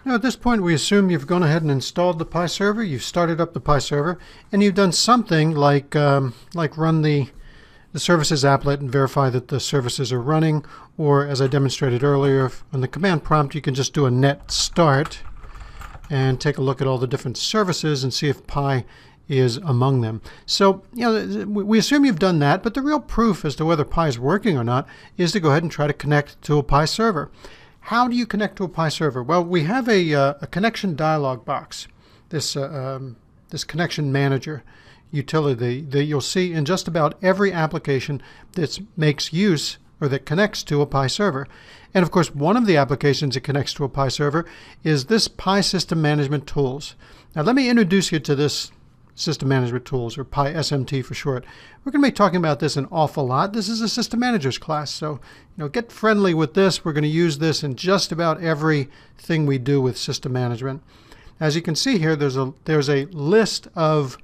Now at this point we assume you've gone ahead and installed the Pi server, you've started up the Pi server, and you've done something like run the services applet and verify that the services are running, or as I demonstrated earlier, on the command prompt you can just do a net start and take a look at all the different services and see if Pi is among them. So, we assume you've done that, but the real proof as to whether Pi is working or not is to go ahead and try to connect to a Pi server. How do you connect to a Pi server? Well, we have a connection dialog box, this connection manager utility that you'll see in just about every application that makes use or that connects to a Pi server. And of course, one of the applications that connects to a Pi server is this Pi System Management Tools. Now let me introduce you to this System Management Tools, or Pi SMT for short. We're going to be talking about this an awful lot. This is a System Managers class, so get friendly with this. We're going to use this in just about everything we do with system management. As you can see here, there's a list of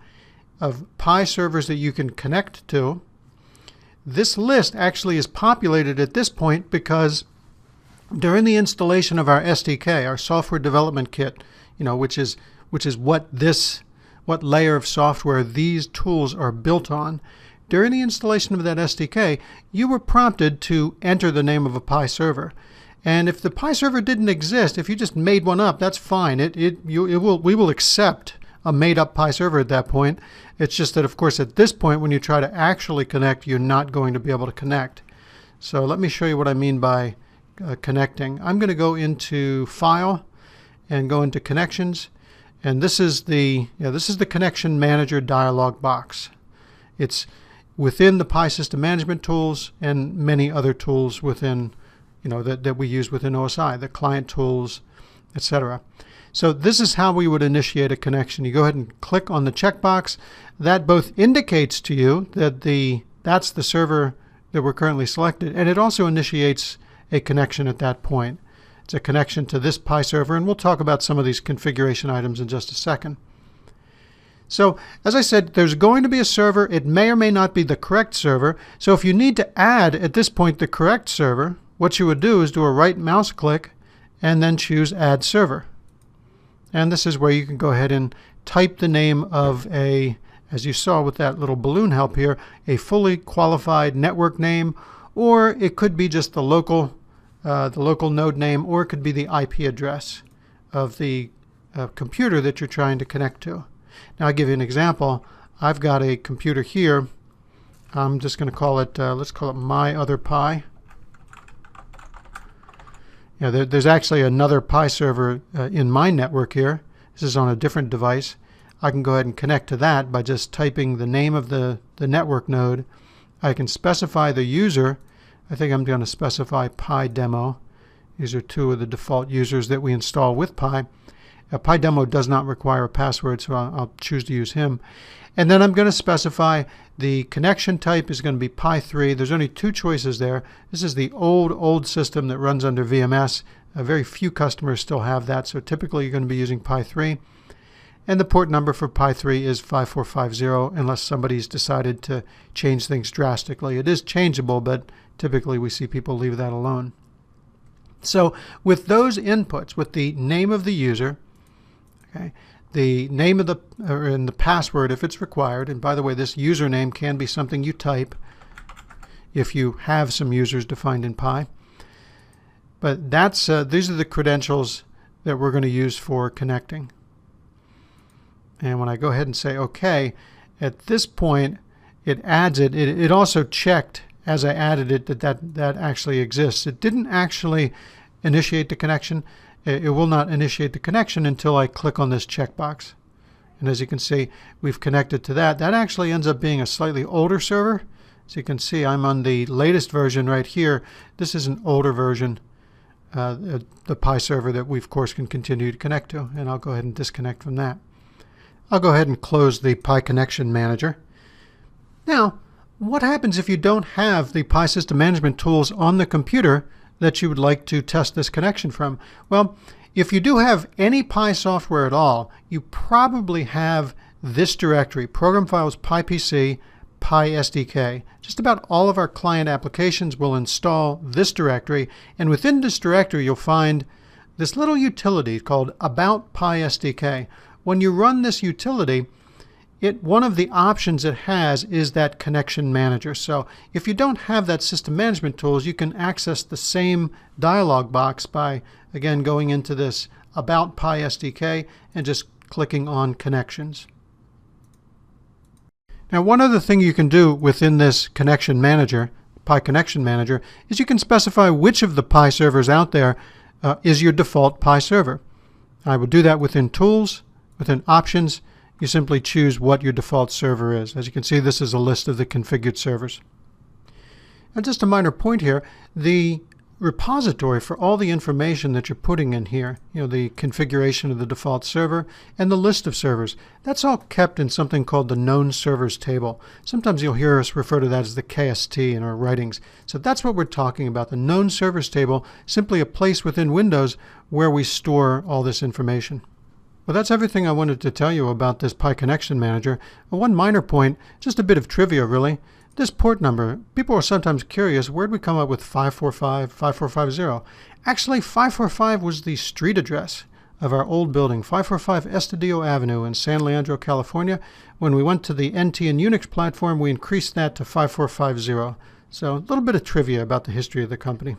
Pi servers that you can connect to. This list actually is populated at this point because during the installation of our SDK, our software development kit, which is what layer of software these tools are built on. During the installation of that SDK, you were prompted to enter the name of a Pi server. And if the Pi server didn't exist, if you just made one up, that's fine. We will accept a made-up Pi server at that point. It's just that, of course, at this point, when you try to actually connect, you're not going to be able to connect. So let me show you what I mean by connecting. I'm going to go into File and go into Connections. And this is the Connection Manager dialog box. It's within the Pi System Management Tools and many other tools within, that we use within OSI, the client tools, etc. So this is how we would initiate a connection. You go ahead and click on the checkbox. That both indicates to you that that's the server that we're currently selected, and it also initiates a connection at that point. It's a connection to this Pi server, and we'll talk about some of these configuration items in just a second. So, as I said, there's going to be a server. It may or may not be the correct server. So if you need to add, at this point, the correct server, what you would do is do a right mouse click and then choose Add Server. And this is where you can go ahead and type the name of as you saw with that little balloon help here, a fully qualified network name, or it could be just the local node name, or it could be the IP address of the computer that you're trying to connect to. Now I'll give you an example. I've got a computer here. I'm just going to call it, let's call it My Other Pi. There's actually another Pi server in my network here. This is on a different device. I can go ahead and connect to that by just typing the name of the network node. I can specify the user. I think I'm going to specify Pi Demo. These are two of the default users that we install with Pi. Pi Demo does not require a password, so I'll choose to use him. And then I'm going to specify the connection type is going to be Pi 3. There's only two choices there. This is the old system that runs under VMS. Very few customers still have that, so typically you're going to be using Pi 3. And the port number for Pi 3 is 5450, unless somebody's decided to change things drastically. It is changeable, but typically we see people leave that alone. So with those inputs, with the name of the user, okay, the name of and the password if it's required, and by the way, this username can be something you type if you have some users defined in Pi. But these are the credentials that we're going to use for connecting. And when I go ahead and say OK, at this point it adds it. It also checked as I added it that actually exists. It didn't actually initiate the connection. It will not initiate the connection until I click on this checkbox. And as you can see, we've connected to that. That actually ends up being a slightly older server. As you can see, I'm on the latest version right here. This is an older version, the Pi server that we, of course, can continue to connect to. And I'll go ahead and disconnect from that. I'll go ahead and close the Pi Connection Manager. Now, what happens if you don't have the Pi System Management Tools on the computer that you would like to test this connection from? Well, if you do have any Pi software at all, you probably have this directory, Program Files Pi PC, Pi SDK. Just about all of our client applications will install this directory, and within this directory you'll find this little utility called About PI SDK. When you run this utility, one of the options it has is that connection manager. So if you don't have that system management tools, you can access the same dialog box by, again, going into this About PI SDK and just clicking on Connections. Now, one other thing you can do within this connection manager, PI Connection Manager, is you can specify which of the PI servers out there is your default PI server. I would do that within Tools, within Options. You simply choose what your default server is. As you can see, this is a list of the configured servers. Now, just a minor point here, the repository for all the information that you're putting in here, the configuration of the default server and the list of servers, that's all kept in something called the known servers table. Sometimes you'll hear us refer to that as the KST in our writings. So that's what we're talking about, the known servers table, simply a place within Windows where we store all this information. Well, that's everything I wanted to tell you about this PI Connection Manager. One minor point, just a bit of trivia really. This port number, people are sometimes curious, where did we come up with 545, 5450? Actually, 545 was the street address of our old building, 545 Estadio Avenue in San Leandro, California. When we went to the NT and Unix platform, we increased that to 5450. So a little bit of trivia about the history of the company.